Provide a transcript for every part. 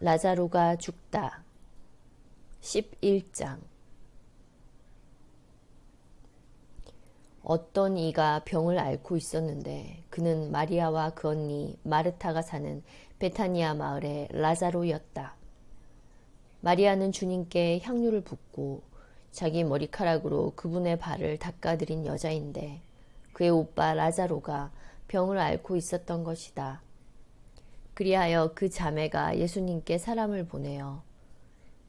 라자로가 죽다. 11장. 어떤 이가 병을 앓고 있었는데 그는 마리아와 그 언니 마르타가 사는 베타니아 마을의 라자로였다. 마리아는 주님께 향유를 붓고 자기 머리카락으로 그분의 발을 닦아드린 여자인데 그의 오빠 라자로가 병을 앓고 있었던 것이다. 그리하여 그 자매가 예수님께 사람을 보내어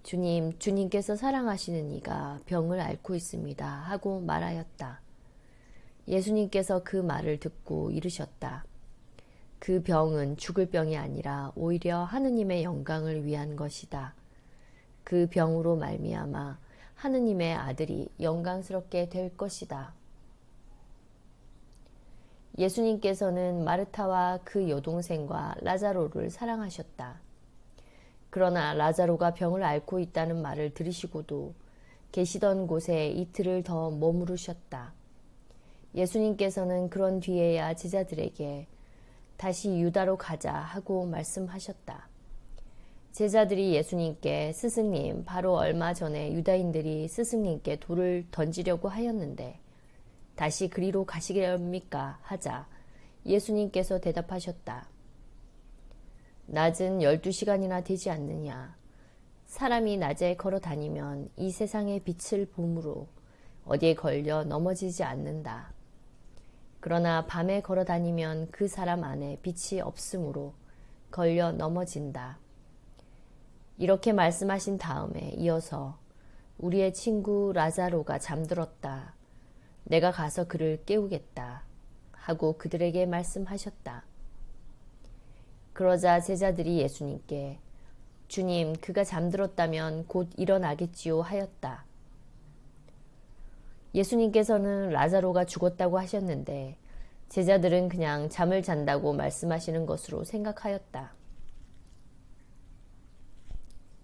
주님께서 사랑하시는 이가 병을 앓고 있습니다 하고 말하였다. 예수님께서 그 말을 듣고 이르셨다. 그 병은 죽을 병이 아니라 오히려 하느님의 영광을 위한 것이다. 그 병으로 말미암아 하느님의 아들이 영광스럽게 될 것이다. 예수님께서는 마르타와 그 여동생과 라자로를 사랑하셨다. 그러나 라자로가 병을 앓고 있다는 말을 들으시고도 계시던 곳에 이틀을 더 머무르셨다. 예수님께서는 그런 뒤에야 제자들에게 다시 유다로 가자 하고 말씀하셨다. 제자들이 예수님께 스승님, 바로 얼마 전에 유다인들이 스승님께 돌을 던지려고 하였는데 다시 그리로 가시렵니까? 하자 예수님께서 대답하셨다. 낮은 12시간이나 되지 않느냐. 사람이 낮에 걸어 다니면 이 세상의 빛을 봄으로 어디에 걸려 넘어지지 않는다. 그러나 밤에 걸어 다니면 그 사람 안에 빛이 없으므로 걸려 넘어진다. 이렇게 말씀하신 다음에 이어서 우리의 친구 라자로가 잠들었다. 내가 가서 그를 깨우겠다 하고 그들에게 말씀하셨다. 그러자 제자들이 예수님께 주님, 그가 잠들었다면 곧 일어나겠지요 하였다. 예수님께서는 라자로가 죽었다고 하셨는데 제자들은 그냥 잠을 잔다고 말씀하시는 것으로 생각하였다.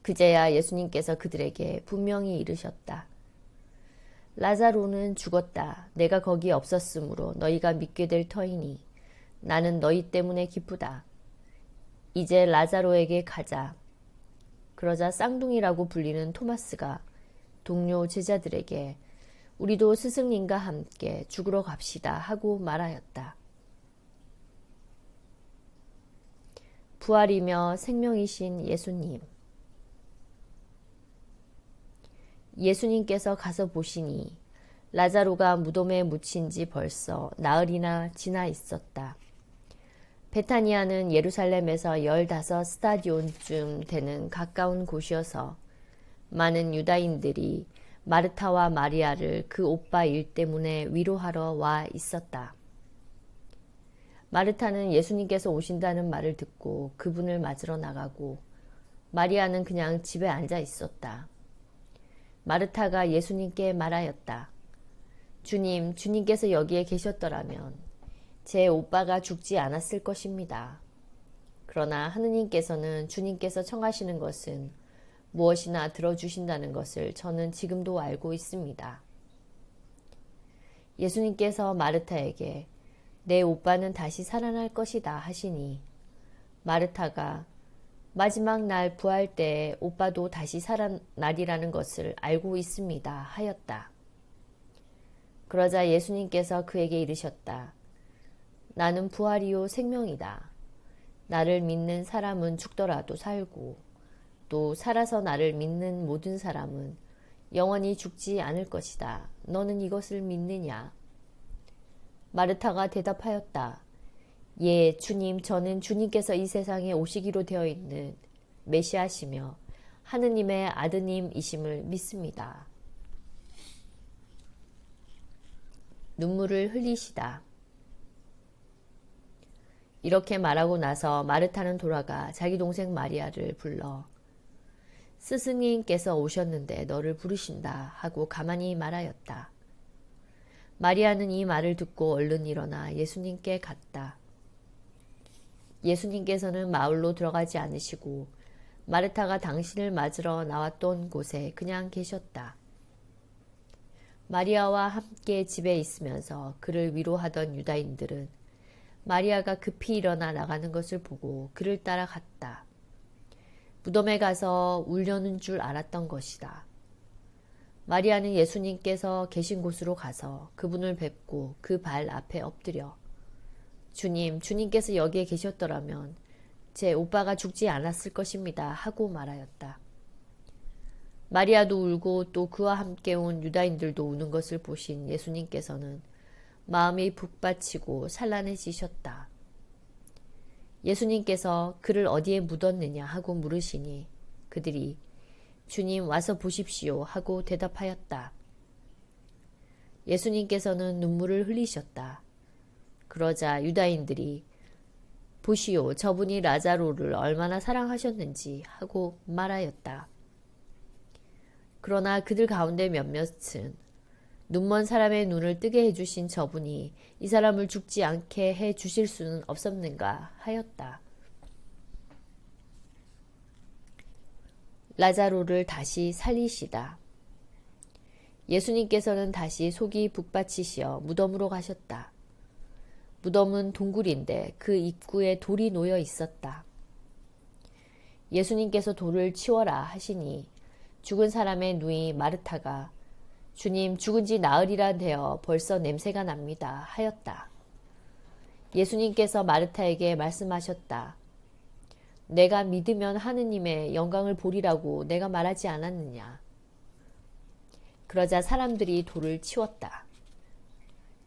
그제야 예수님께서 그들에게 분명히 이르셨다. 라자로는 죽었다. 내가 거기 없었으므로 너희가 믿게 될 터이니 나는 너희 때문에 기쁘다. 이제 라자로에게 가자. 그러자 쌍둥이라고 불리는 토마스가 동료 제자들에게 우리도 스승님과 함께 죽으러 갑시다 하고 말하였다. 부활이며 생명이신 예수님. 예수님께서 가서 보시니 라자로가 무덤에 묻힌 지 벌써 나흘이나 지나 있었다. 베타니아는 예루살렘에서 15스타디온쯤 되는 가까운 곳이어서 많은 유다인들이 마르타와 마리아를 그 오빠 일 때문에 위로하러 와 있었다. 마르타는 예수님께서 오신다는 말을 듣고 그분을 맞으러 나가고 마리아는 그냥 집에 앉아 있었다. 마르타가 예수님께 말하였다. 주님께서 여기에 계셨더라면 제 오빠가 죽지 않았을 것입니다. 그러나 하느님께서는 주님께서 청하시는 것은 무엇이나 들어주신다는 것을 저는 지금도 알고 있습니다. 예수님께서 마르타에게 내 오빠는 다시 살아날 것이다 하시니 마르타가 마지막 날 부활 때에 오빠도 다시 살아나리라는 것을 알고 있습니다 하였다. 그러자 예수님께서 그에게 이르셨다. 나는 부활이요 생명이다. 나를 믿는 사람은 죽더라도 살고 또 살아서 나를 믿는 모든 사람은 영원히 죽지 않을 것이다. 너는 이것을 믿느냐? 마르타가 대답하였다. 예, 주님, 저는 주님께서 이 세상에 오시기로 되어 있는 메시아시며 하느님의 아드님이심을 믿습니다. 눈물을 흘리시다. 이렇게 말하고 나서 마르타는 돌아가 자기 동생 마리아를 불러 스승님께서 오셨는데 너를 부르신다 하고 가만히 말하였다. 마리아는 이 말을 듣고 얼른 일어나 예수님께 갔다. 예수님께서는 마을로 들어가지 않으시고 마르타가 당신을 맞으러 나왔던 곳에 그냥 계셨다. 마리아와 함께 집에 있으면서 그를 위로하던 유다인들은 마리아가 급히 일어나 나가는 것을 보고 그를 따라갔다. 무덤에 가서 울려는 줄 알았던 것이다. 마리아는 예수님께서 계신 곳으로 가서 그분을 뵙고 그 발 앞에 엎드려 주님께서 여기에 계셨더라면 제 오빠가 죽지 않았을 것입니다 하고 말하였다. 마리아도 울고 또 그와 함께 온 유다인들도 우는 것을 보신 예수님께서는 마음이 북받치고 산란해지셨다. 예수님께서 그를 어디에 묻었느냐 하고 물으시니 그들이 주님 와서 보십시오 하고 대답하였다. 예수님께서는 눈물을 흘리셨다. 그러자 유다인들이 보시오 저분이 라자로를 얼마나 사랑하셨는지 하고 말하였다. 그러나 그들 가운데 몇몇은 눈먼 사람의 눈을 뜨게 해주신 저분이 이 사람을 죽지 않게 해주실 수는 없었는가 하였다. 라자로를 다시 살리시다. 예수님께서는 다시 속이 북받치시어 무덤으로 가셨다. 무덤은 동굴인데 그 입구에 돌이 놓여 있었다. 예수님께서 돌을 치워라 하시니 죽은 사람의 누이 마르타가 주님 죽은 지 나흘이나 되어 벌써 냄새가 납니다 하였다. 예수님께서 마르타에게 말씀하셨다. 내가 믿으면 하느님의 영광을 보리라고 내가 말하지 않았느냐. 그러자 사람들이 돌을 치웠다.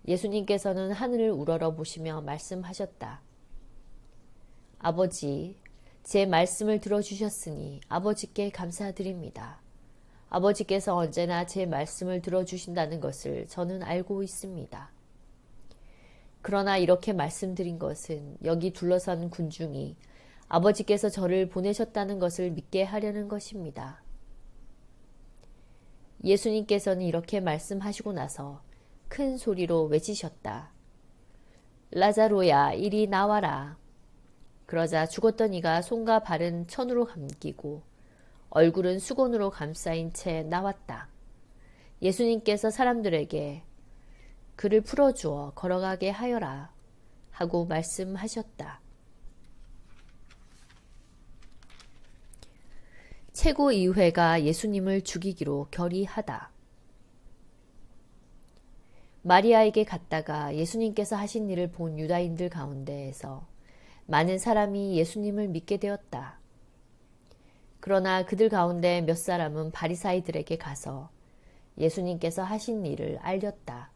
예수님께서는 하늘을 우러러 보시며 말씀하셨다. 아버지, 제 말씀을 들어주셨으니 아버지께 감사드립니다. 아버지께서 언제나 제 말씀을 들어주신다는 것을 저는 알고 있습니다. 그러나 이렇게 말씀드린 것은 여기 둘러선 군중이 아버지께서 저를 보내셨다는 것을 믿게 하려는 것입니다. 예수님께서는 이렇게 말씀하시고 나서 큰 소리로 외치셨다. 라자로야, 이리 나와라. 그러자 죽었던 이가 손과 발은 천으로 감기고 얼굴은 수건으로 감싸인 채 나왔다. 예수님께서 사람들에게 그를 풀어주어 걸어가게 하여라 하고 말씀하셨다. 최고의회가 예수님을 죽이기로 결의하다. 마리아에게 갔다가 예수님께서 하신 일을 본 유다인들 가운데에서 많은 사람이 예수님을 믿게 되었다. 그러나 그들 가운데 몇 사람은 바리사이들에게 가서 예수님께서 하신 일을 알렸다.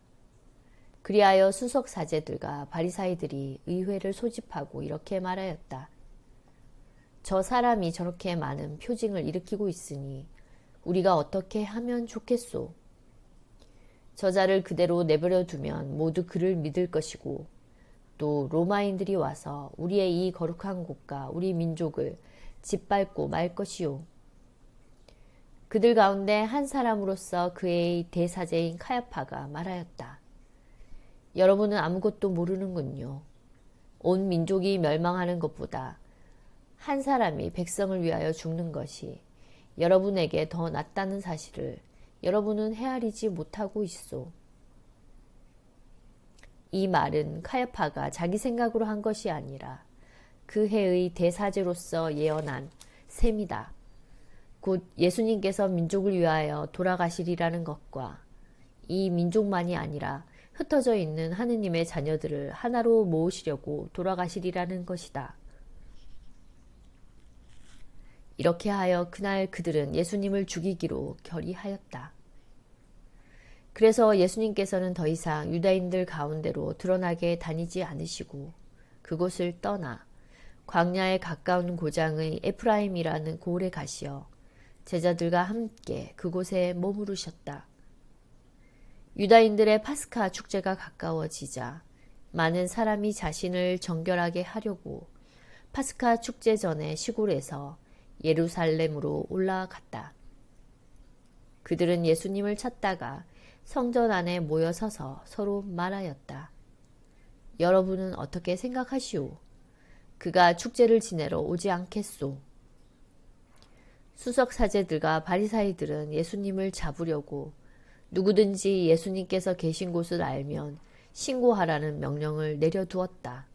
그리하여 수석사제들과 바리사이들이 의회를 소집하고 이렇게 말하였다. 저 사람이 저렇게 많은 표징을 일으키고 있으니 우리가 어떻게 하면 좋겠소? 저자를 그대로 내버려 두면 모두 그를 믿을 것이고 또 로마인들이 와서 우리의 이 거룩한 곳과 우리 민족을 짓밟고 말 것이요. 그들 가운데 한 사람으로서 그의 대사제인 카야파가 말하였다. 여러분은 아무것도 모르는군요. 온 민족이 멸망하는 것보다 한 사람이 백성을 위하여 죽는 것이 여러분에게 더 낫다는 사실을 여러분은 헤아리지 못하고 있소. 이 말은 카야파가 자기 생각으로 한 것이 아니라 그 해의 대사제로서 예언한 셈이다. 곧 예수님께서 민족을 위하여 돌아가시리라는 것과 이 민족만이 아니라 흩어져 있는 하느님의 자녀들을 하나로 모으시려고 돌아가시리라는 것이다. 이렇게 하여 그날 그들은 예수님을 죽이기로 결의하였다. 그래서 예수님께서는 더 이상 유다인들 가운데로 드러나게 다니지 않으시고 그곳을 떠나 광야에 가까운 고장의 에프라임이라는 고을에 가시어 제자들과 함께 그곳에 머무르셨다. 유다인들의 파스카 축제가 가까워지자 많은 사람이 자신을 정결하게 하려고 파스카 축제 전에 시골에서 예루살렘으로 올라갔다. 그들은 예수님을 찾다가 성전 안에 모여 서서 서로 말하였다. 여러분은 어떻게 생각하시오? 그가 축제를 지내러 오지 않겠소? 수석사제들과 바리사이들은 예수님을 잡으려고 누구든지 예수님께서 계신 곳을 알면 신고하라는 명령을 내려두었다.